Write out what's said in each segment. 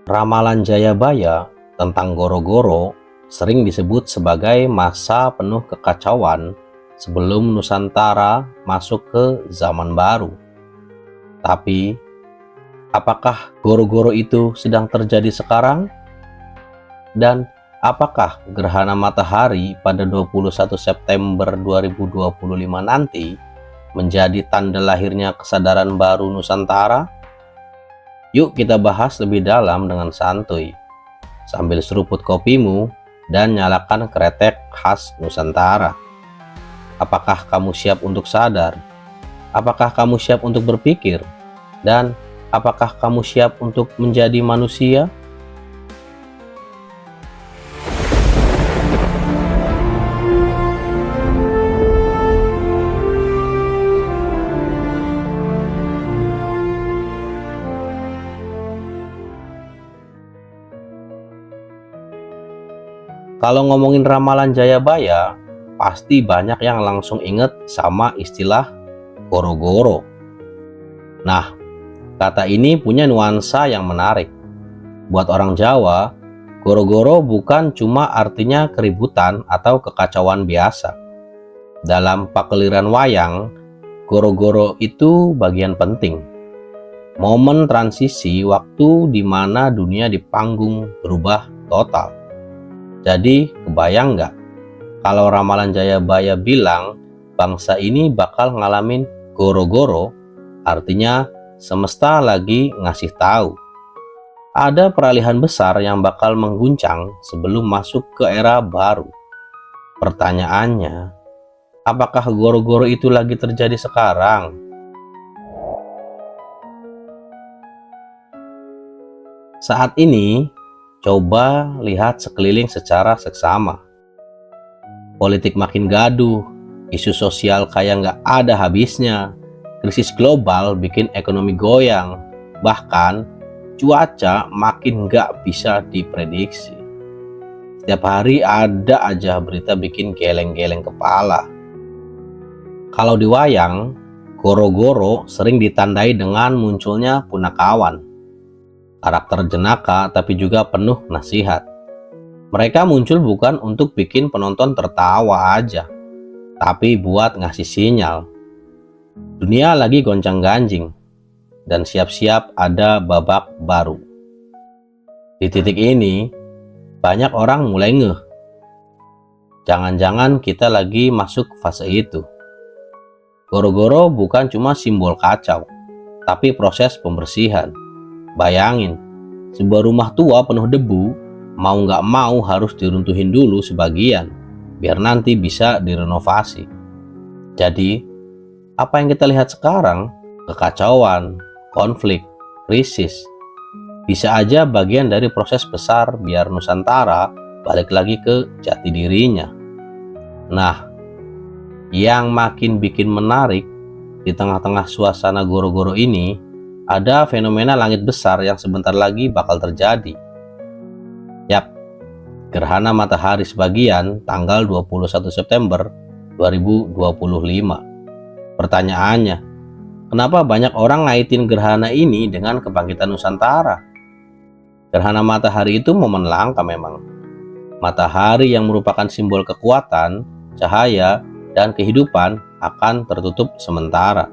Ramalan Jayabaya tentang Goro-Goro sering disebut sebagai masa penuh kekacauan sebelum Nusantara masuk ke zaman baru. Tapi, apakah Goro-Goro itu sedang terjadi sekarang? Dan apakah gerhana matahari pada 21 September 2025 nanti menjadi tanda lahirnya kesadaran baru Nusantara? Yuk kita bahas lebih dalam dengan santuy, sambil seruput kopimu dan nyalakan kretek khas Nusantara. Apakah kamu siap untuk sadar? Apakah kamu siap untuk berpikir? Dan apakah kamu siap untuk menjadi manusia? Kalau ngomongin ramalan Jayabaya, pasti banyak yang langsung inget sama istilah Goro-Goro. Nah, kata ini punya nuansa yang menarik. Buat orang Jawa, Goro-Goro bukan cuma artinya keributan atau kekacauan biasa. Dalam pakeliran wayang, Goro-Goro itu bagian penting. Momen transisi waktu di mana dunia di panggung berubah total. Jadi, kebayang nggak kalau ramalan Jayabaya bilang bangsa ini bakal ngalamin Goro-Goro, artinya semesta lagi ngasih tahu. Ada peralihan besar yang bakal mengguncang sebelum masuk ke era baru. Pertanyaannya, apakah Goro-Goro itu lagi terjadi sekarang? Saat ini, coba lihat sekeliling secara seksama. Politik makin gaduh, isu sosial kayak nggak ada habisnya, krisis global bikin ekonomi goyang, bahkan cuaca makin nggak bisa diprediksi. Setiap hari ada aja berita bikin geleng-geleng kepala. Kalau di wayang, Goro-Goro sering ditandai dengan munculnya punakawan. Karakter jenaka tapi juga penuh nasihat. Mereka muncul bukan untuk bikin penonton tertawa aja, tapi buat ngasih sinyal. Dunia lagi goncang-ganjing, dan siap-siap ada babak baru. Di titik ini, banyak orang mulai ngeh. Jangan-jangan kita lagi masuk fase itu. Goro-Goro bukan cuma simbol kacau, tapi proses pembersihan. Bayangin, sebuah rumah tua penuh debu, mau nggak mau harus diruntuhin dulu sebagian, biar nanti bisa direnovasi. Jadi, apa yang kita lihat sekarang, kekacauan, konflik, krisis, bisa aja bagian dari proses besar biar Nusantara balik lagi ke jati dirinya. Nah, yang makin bikin menarik, di tengah-tengah suasana Goro-Goro ini, ada fenomena langit besar yang sebentar lagi bakal terjadi. Yap, gerhana matahari sebagian tanggal 21 September 2025. Pertanyaannya, kenapa banyak orang ngaitin gerhana ini dengan kebangkitan Nusantara? Gerhana matahari itu momen langka memang. Matahari yang merupakan simbol kekuatan, cahaya, dan kehidupan akan tertutup sementara.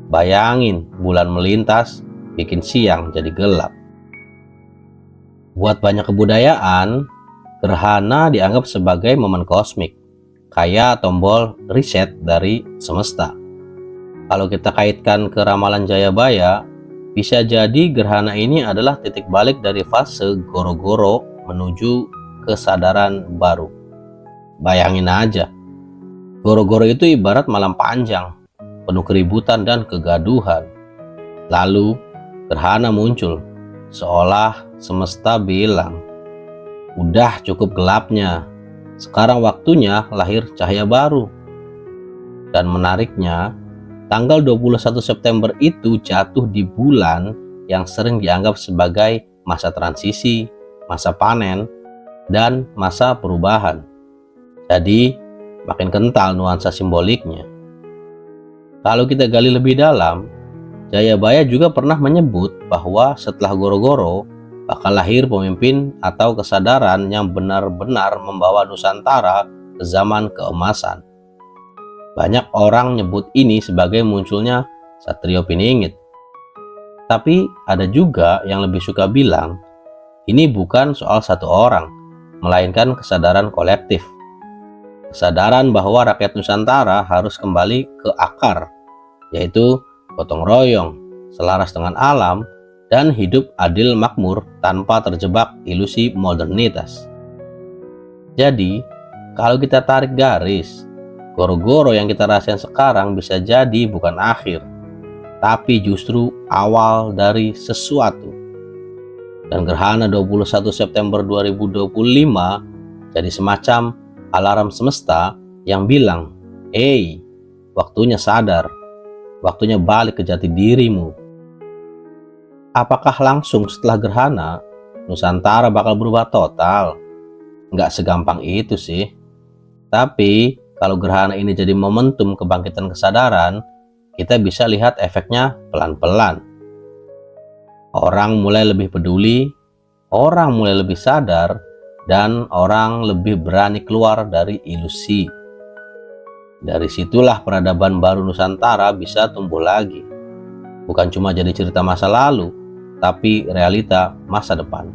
Bayangin, bulan melintas, bikin siang jadi gelap. Buat banyak kebudayaan, gerhana dianggap sebagai momen kosmik, kayak tombol reset dari semesta. Kalau kita kaitkan ke ramalan Jayabaya, bisa jadi gerhana ini adalah titik balik dari fase Goro-Goro menuju kesadaran baru. Bayangin aja, Goro-Goro itu ibarat malam panjang, penuh keributan dan kegaduhan. Lalu gerhana muncul, seolah semesta bilang, udah cukup gelapnya, sekarang waktunya lahir cahaya baru. Dan menariknya, tanggal 21 September itu jatuh di bulan yang sering dianggap sebagai masa transisi, masa panen, dan masa perubahan. Jadi, makin kental nuansa simboliknya. Kalau kita gali lebih dalam, Jayabaya juga pernah menyebut bahwa setelah Goro-Goro, bakal lahir pemimpin atau kesadaran yang benar-benar membawa Nusantara ke zaman keemasan. Banyak orang nyebut ini sebagai munculnya Satrio Piningit. Tapi ada juga yang lebih suka bilang, ini bukan soal satu orang, melainkan kesadaran kolektif. Kesadaran bahwa rakyat Nusantara harus kembali ke akar, yaitu gotong royong, selaras dengan alam, dan hidup adil makmur tanpa terjebak ilusi modernitas. Jadi, kalau kita tarik garis, goro-goro yang kita rasain sekarang bisa jadi bukan akhir, tapi justru awal dari sesuatu. Dan gerhana 21 September 2025 jadi semacam alarm semesta yang bilang, "Hey, waktunya sadar, waktunya balik ke jati dirimu." Apakah langsung setelah gerhana, Nusantara bakal berubah total? Nggak segampang itu sih. Tapi, kalau gerhana ini jadi momentum kebangkitan kesadaran, kita bisa lihat efeknya pelan-pelan. Orang mulai lebih peduli, orang mulai lebih sadar, dan orang lebih berani keluar dari ilusi. Dari situlah peradaban baru Nusantara bisa tumbuh lagi. Bukan cuma jadi cerita masa lalu, tapi realita masa depan.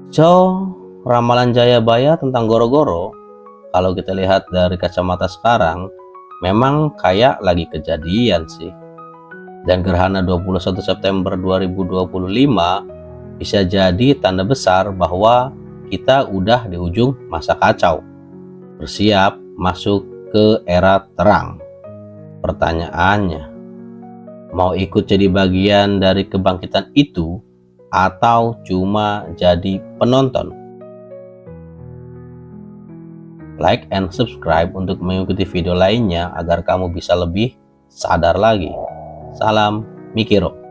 So, ramalan Jayabaya tentang goro-goro, kalau kita lihat dari kacamata sekarang, memang kayak lagi kejadian sih. Dan gerhana 21 September 2025 bisa jadi tanda besar bahwa kita udah di ujung masa kacau, bersiap masuk ke era terang. Pertanyaannya, mau ikut jadi bagian dari kebangkitan itu atau cuma jadi penonton? Like and subscribe untuk mengikuti video lainnya agar kamu bisa lebih sadar lagi. Salam Mikiro.